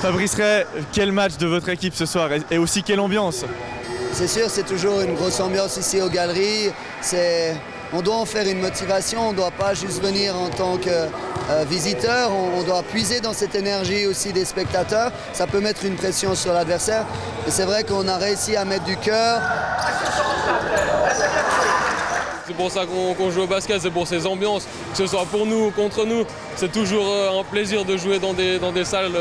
Fabrice Ray, quel match de votre équipe ce soir et aussi quelle ambiance? C'est sûr, c'est toujours une grosse ambiance ici aux Galeries. On doit en faire une motivation, on ne doit pas juste venir en tant que visiteur, on doit puiser dans cette énergie aussi des spectateurs. Ça peut mettre une pression sur l'adversaire. Et c'est vrai qu'on a réussi à mettre du cœur. C'est pour ça qu'on joue au basket, c'est pour ces ambiances, que ce soit pour nous ou contre nous. C'est toujours un plaisir de jouer dans des salles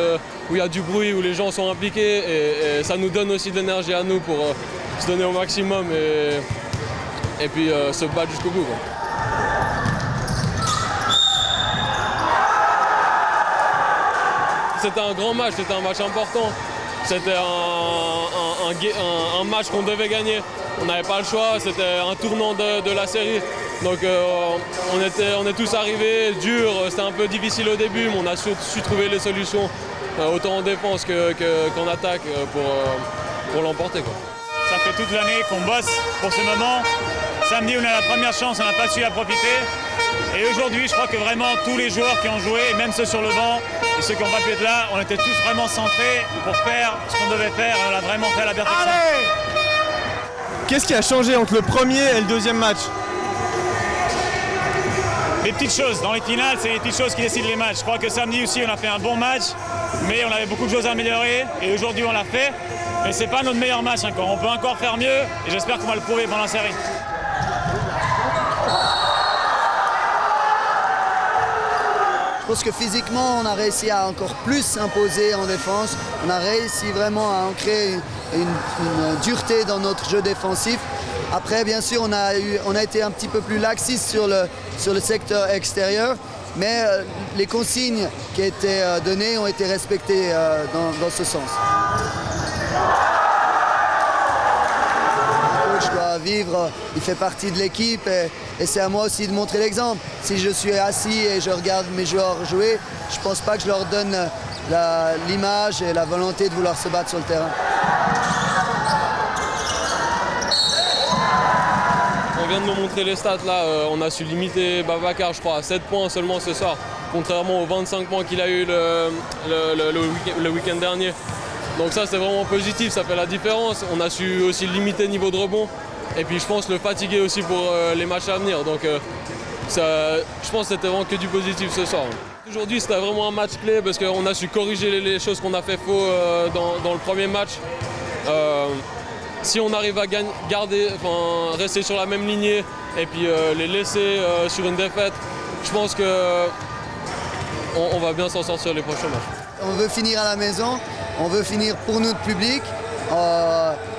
où il y a du bruit, où les gens sont impliqués et ça nous donne aussi de l'énergie à nous pour se donner au maximum et puis se battre jusqu'au bout, quoi. C'était un grand match, c'était un match important. C'était un match qu'on devait gagner. On n'avait pas le choix, c'était un tournant de la série. Donc on est tous arrivés, dur, c'était un peu difficile au début, mais on a su trouver les solutions, autant en défense qu'en attaque, pour l'emporter, quoi. Ça fait toute l'année qu'on bosse pour ce moment. Samedi, on a la première chance, on n'a pas su la profiter. Et aujourd'hui, je crois que vraiment tous les joueurs qui ont joué, et même ceux sur le banc et ceux qui n'ont pas pu être là, on était tous vraiment centrés pour faire ce qu'on devait faire. Et on l'a vraiment fait à la perfection. Allez! Qu'est-ce qui a changé entre le premier et le deuxième match? Les petites choses. Dans les finales, c'est les petites choses qui décident les matchs. Je crois que samedi aussi, on a fait un bon match, mais on avait beaucoup de choses à améliorer. Et aujourd'hui, on l'a fait. Mais ce n'est pas notre meilleur match encore. On peut encore faire mieux et j'espère qu'on va le prouver pendant la série. Je pense que physiquement, on a réussi à encore plus s'imposer en défense. On a réussi vraiment à ancrer une dureté dans notre jeu défensif. Après, bien sûr, on a été un petit peu plus laxiste sur le secteur extérieur, mais les consignes qui étaient données ont été respectées dans ce sens. Le coach doit vivre, il fait partie de l'équipe et c'est à moi aussi de montrer l'exemple. Si je suis assis et je regarde mes joueurs jouer, je ne pense pas que je leur donne l'image et la volonté de vouloir se battre sur le terrain. On vient de nous montrer les stats là, on a su limiter Babacar, je crois, à 7 points seulement ce soir, contrairement aux 25 points qu'il a eu le week-end dernier. Donc ça c'est vraiment positif, ça fait la différence. On a su aussi limiter le niveau de rebond et puis je pense le fatiguer aussi pour les matchs à venir. Donc je pense que c'était vraiment que du positif ce soir. Aujourd'hui c'était vraiment un match clé parce qu'on a su corriger les choses qu'on a fait faux dans le premier match. Si on arrive à rester sur la même lignée et puis les laisser sur une défaite, je pense qu'on va bien s'en sortir les prochains matchs. On veut finir à la maison, on veut finir pour notre public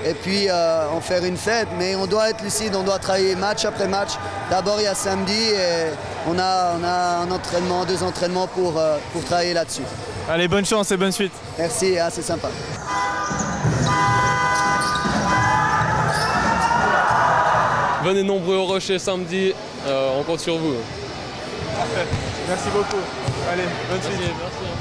et puis en faire une fête. Mais on doit être lucide, on doit travailler match après match. D'abord il y a samedi et on a un entraînement, 2 entraînements pour travailler là-dessus. Allez, bonne chance et bonne suite. Merci, c'est sympa. Venez nombreux au Rocher samedi, on compte sur vous. Parfait, merci beaucoup. Allez, bonne suite. Merci.